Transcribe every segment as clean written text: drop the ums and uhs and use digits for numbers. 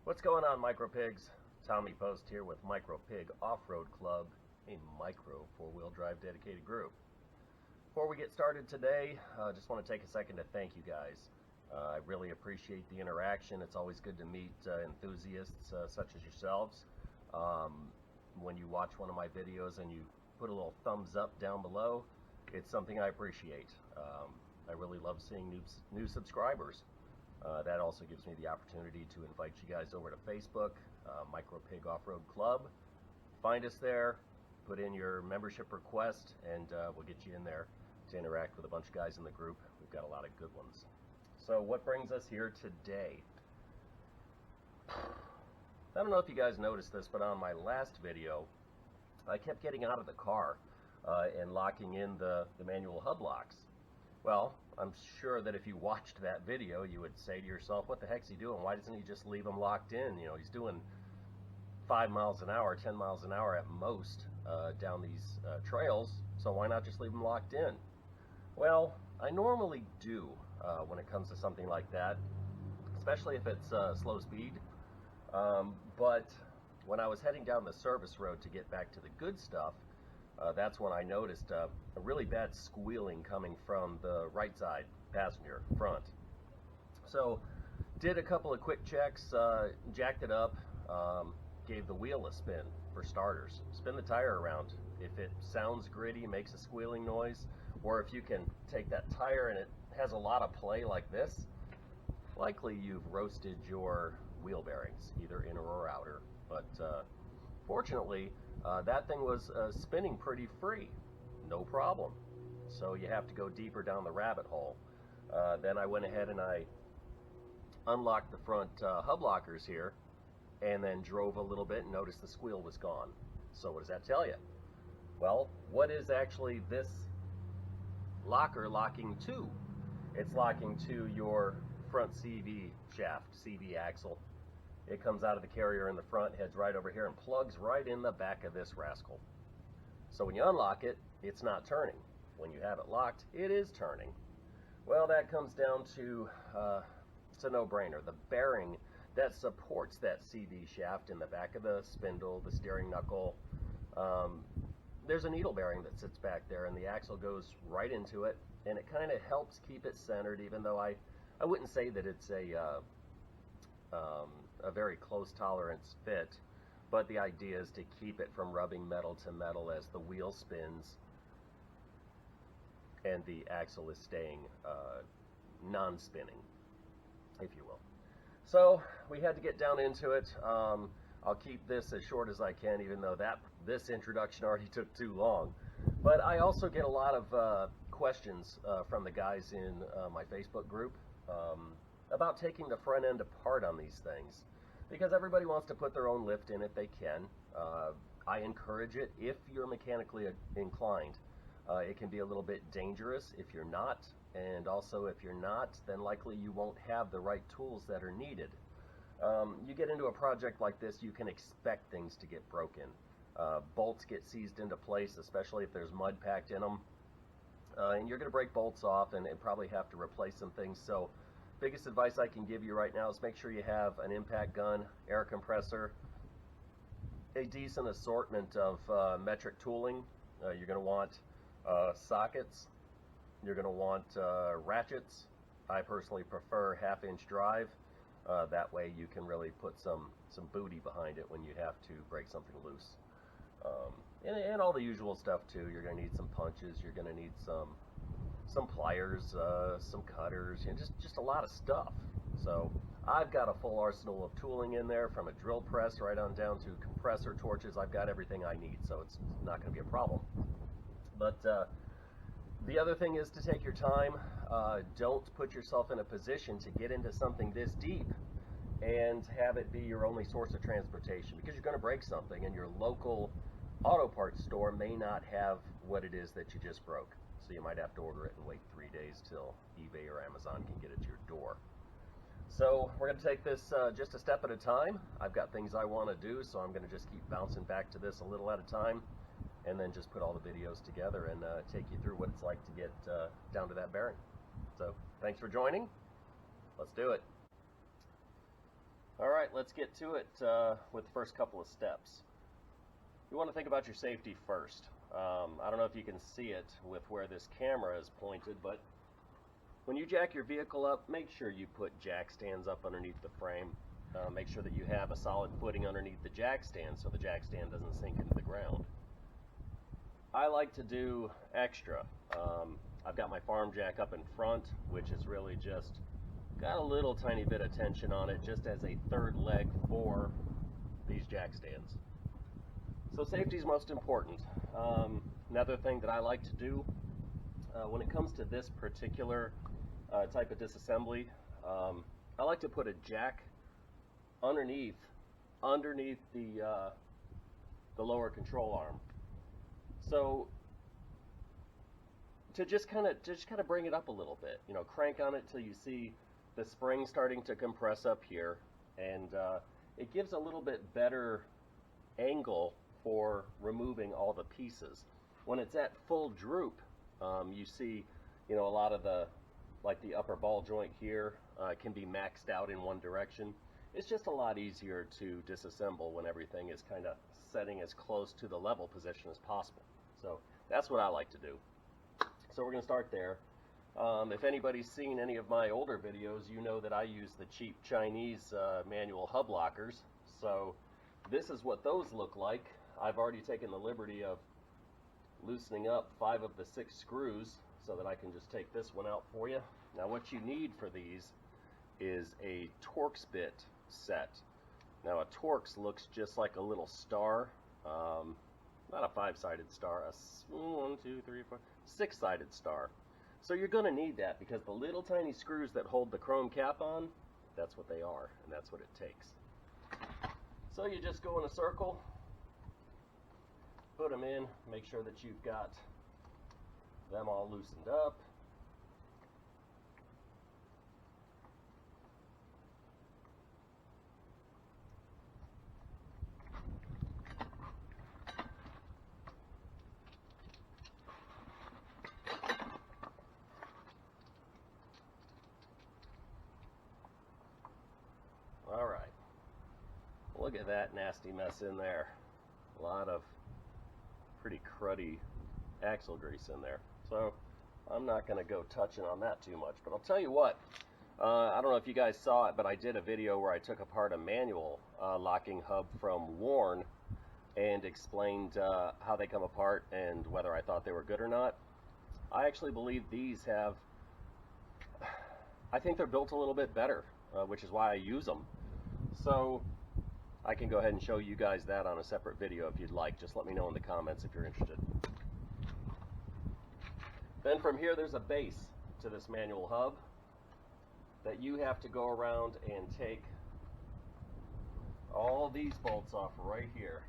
What's going on, Micro Pigs? Tommy Post here with Micro Pig Off-Road Club, a micro four-wheel drive dedicated group. Before we get started today, I just want to take a second to thank you guys. I really appreciate the interaction. It's always good to meet enthusiasts such as yourselves. When you watch one of my videos and you put a little thumbs up down below, it's something I appreciate. I really love seeing new subscribers. That also gives me the opportunity to invite you guys over to Facebook, Micro Pig Off-Road Club. Find us there, put in your membership request, and we'll get you in there to interact with a bunch of guys in the group. We've got a lot of good ones. So what brings us here today? I don't know if you guys noticed this, but on my last video, I kept getting out of the car and locking in the manual hub locks. Well, I'm sure that if you watched that video, you would say to yourself, what the heck's he doing? Why doesn't he just leave them locked in? You know, he's doing 5 miles an hour, 10 miles an hour at most down these trails, so why not just leave them locked in? Well, I normally do when it comes to something like that, especially if it's slow speed. But when I was heading down the service road to get back to the good stuff, that's when I noticed a really bad squealing coming from the right side passenger front. So did a couple of quick checks, jacked it up, gave the wheel a spin for starters. Spin the tire around. If it sounds gritty, makes a squealing noise, or if you can take that tire and it has a lot of play like this, likely you've roasted your wheel bearings, either inner or outer. But fortunately, that thing was spinning pretty free, no problem. So you have to go deeper down the rabbit hole. Then I went ahead and I unlocked the front hub lockers here, and then drove a little bit and noticed the squeal was gone. So what does that tell you? Well, what is actually this locker locking to? It's locking to your front CV shaft, CV axle. It comes out of the carrier in the front, heads right over here, and plugs right in the back of this rascal. So when you unlock it, it's not turning. When you have it locked, it is turning. Well, that comes down to, it's a no-brainer. The bearing that supports that CV shaft in the back of the spindle, the steering knuckle, there's a needle bearing that sits back there, and the axle goes right into it, and it kind of helps keep it centered, even though I wouldn't say that it's a very close tolerance fit, but the idea is to keep it from rubbing metal to metal as the wheel spins and the axle is staying non-spinning, if you will. So we had to get down into it. I'll keep this as short as I can, even though this introduction already took too long. But I also get a lot of questions from the guys in my Facebook group about taking the front end apart on these things, because everybody wants to put their own lift in it. They can. I encourage it if you're mechanically inclined. It can be a little bit dangerous if you're not, and also if you're not, then likely you won't have the right tools that are needed. You get into a project like this, you can expect things to get broken. Bolts get seized into place, especially if there's mud packed in them, and you're going to break bolts off and probably have to replace some things. So biggest advice I can give you right now is make sure you have an impact gun, air compressor, a decent assortment of metric tooling. You're going to want sockets. You're going to want ratchets. I personally prefer 1/2-inch drive. That way you can really put some booty behind it when you have to break something loose. And all the usual stuff too. You're going to need some punches. You're going to need some pliers, some cutters, you know, just a lot of stuff. So I've got a full arsenal of tooling in there, from a drill press right on down to compressor torches. I've got everything I need, so it's not going to be a problem. But the other thing is to take your time. Don't put yourself in a position to get into something this deep and have it be your only source of transportation, because you're going to break something and your local auto parts store may not have what it is that you just broke. So you might have to order it and wait 3 days till eBay or Amazon can get it to your door. So we're going to take this just a step at a time. I've got things I want to do, so I'm going to just keep bouncing back to this a little at a time, and then just put all the videos together and take you through what it's like to get down to that bearing. So thanks for joining. Let's do it. Alright, let's get to it with the first couple of steps. You want to think about your safety first. I don't know if you can see it with where this camera is pointed, but when you jack your vehicle up, make sure you put jack stands up underneath the frame. Make sure that you have a solid footing underneath the jack stand so the jack stand doesn't sink into the ground. I like to do extra. I've got my farm jack up in front, which is really just got a little tiny bit of tension on it just as a third leg for these jack stands. So safety is most important. Another thing that I like to do when it comes to this particular type of disassembly, I like to put a jack underneath the lower control arm. So to just kind of bring it up a little bit, you know, crank on it till you see the spring starting to compress up here, and it gives a little bit better angle for removing all the pieces. When it's at full droop, you see, you know, a lot of the upper ball joint here can be maxed out in one direction. It's just a lot easier to disassemble when everything is kind of setting as close to the level position as possible. So that's what I like to do. So we're going to start there. If anybody's seen any of my older videos, you know that I use the cheap Chinese manual hub lockers. So this is what those look like. I've already taken the liberty of loosening up 5 of the 6 screws so that I can just take this one out for you. Now what you need for these is a Torx bit set. Now a Torx looks just like a little star, not a 5-sided star, a 1, 2, 3, 4, 6-sided star. So you're going to need that because the little tiny screws that hold the chrome cap on, that's what they are, and that's what it takes. So you just go in a circle, put them in, make sure that you've got them all loosened up. All right, look at that nasty mess in there. A lot of pretty cruddy axle grease in there. So I'm not going to go touching on that too much, but I'll tell you what, I don't know if you guys saw it, but I did a video where I took apart a manual locking hub from Warn and explained how they come apart and whether I thought they were good or not. I actually believe these have, I think they're built a little bit better, which is why I use them. So I can go ahead and show you guys that on a separate video if you'd like. Just let me know in the comments if you're interested. Then from here there's a base to this manual hub that you have to go around and take all these bolts off right here.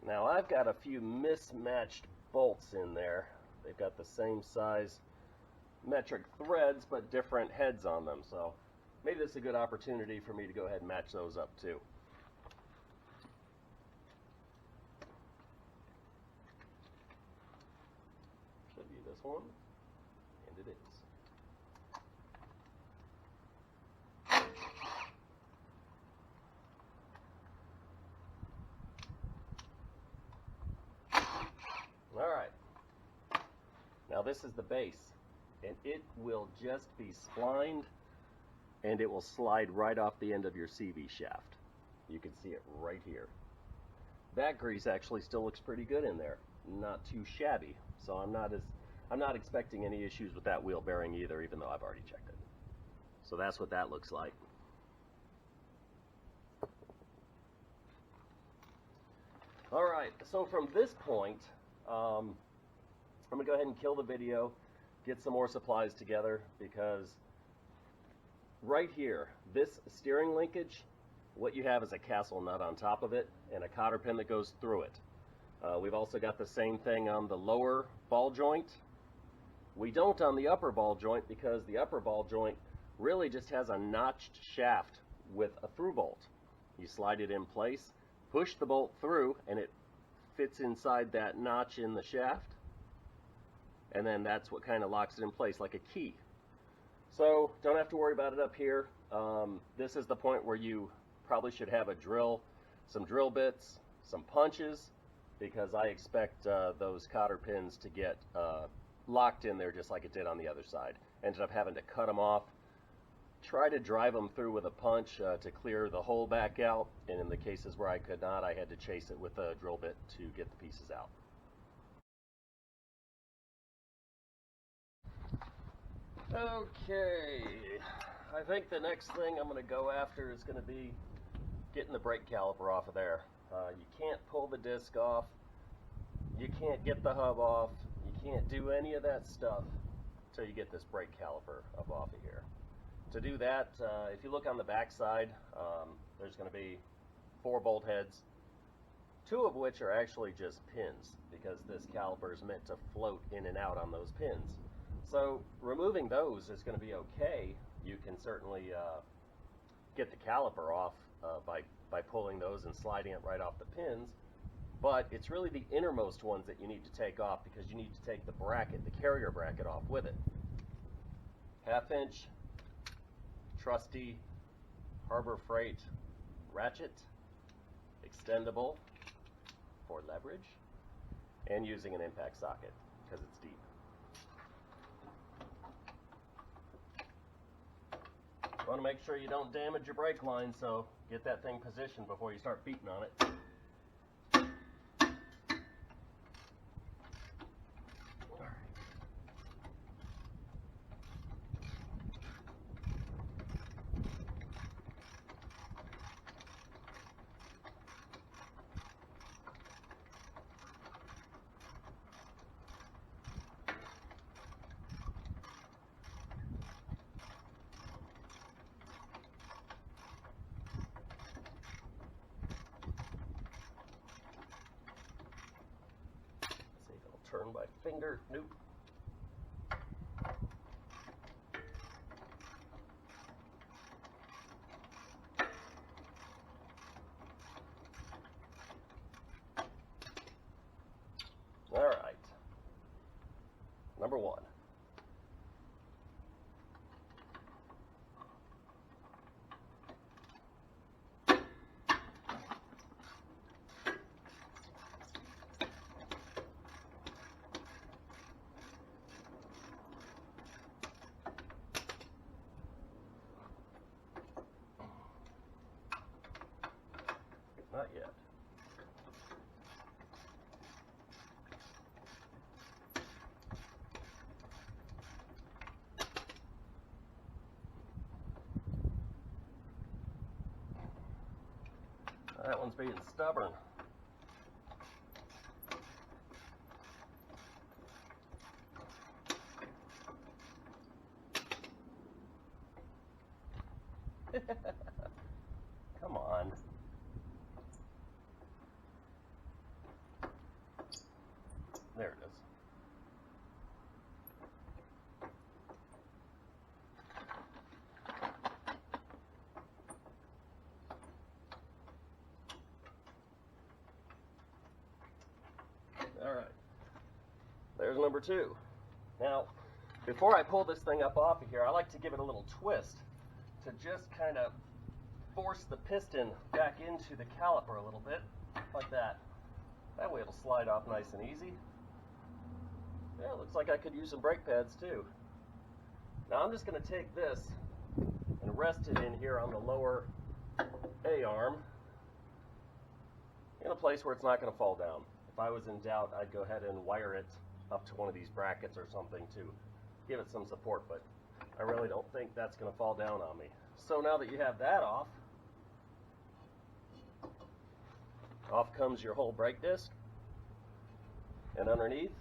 Now I've got a few mismatched bolts in there. They've got the same size metric threads but different heads on them, so maybe this is a good opportunity for me to go ahead and match those up too. Should be this one, and it is. Alright, now this is the base, and it will just be splined, and it will slide right off the end of your CV shaft. You can see it right here. That grease actually still looks pretty good in there, not too shabby, so I'm not expecting any issues with that wheel bearing either, even though I've already checked it. So that's what that looks like. Alright, so from this point, I'm going to go ahead and kill the video, get some more supplies together, because right here, this steering linkage, what you have is a castle nut on top of it and a cotter pin that goes through it. We've also got the same thing on the lower ball joint. We don't on the upper ball joint because the upper ball joint really just has a notched shaft with a through bolt. You slide it in place, push the bolt through, and it fits inside that notch in the shaft, and then that's what kind of locks it in place like a key. So don't have to worry about it up here. This is the point where you probably should have a drill, some drill bits, some punches, because I expect those cotter pins to get locked in there just like it did on the other side. Ended up having to cut them off, try to drive them through with a punch to clear the hole back out, and in the cases where I could not, I had to chase it with a drill bit to get the pieces out. Okay, I think the next thing I'm going to go after is going to be getting the brake caliper off of there. You can't pull the disc off, you can't get the hub off, you can't do any of that stuff until you get this brake caliper up off of here. To do that, if you look on the back side, there's going to be 4 bolt heads, 2 of which are actually just pins, because this caliper is meant to float in and out on those pins. So removing those is going to be okay. You can certainly get the caliper off by pulling those and sliding it right off the pins, but it's really the innermost ones that you need to take off, because you need to take the bracket, the carrier bracket, off with it. 1/2 inch trusty Harbor Freight ratchet, extendable for leverage, and using an impact socket because it's deep. You want to make sure you don't damage your brake line, so get that thing positioned before you start beating on it. Turn my finger. Nope. All right. Number 1. Not yet. That one's being stubborn. Come on. There it is. All right. There's number 2. Now, before I pull this thing up off of here, I like to give it a little twist to just kind of force the piston back into the caliper a little bit, like that. That way it'll slide off nice and easy. Yeah, it looks like I could use some brake pads too. Now I'm just going to take this and rest it in here on the lower A-arm in a place where it's not going to fall down. If I was in doubt, I'd go ahead and wire it up to one of these brackets or something to give it some support, but I really don't think that's going to fall down on me. So now that you have that off comes your whole brake disc, and underneath,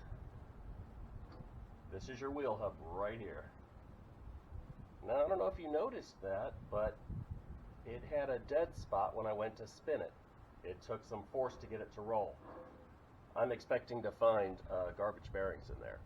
this is your wheel hub right here. Now, I don't know if you noticed that, but it had a dead spot when I went to spin it. It took some force to get it to roll. I'm expecting to find garbage bearings in there.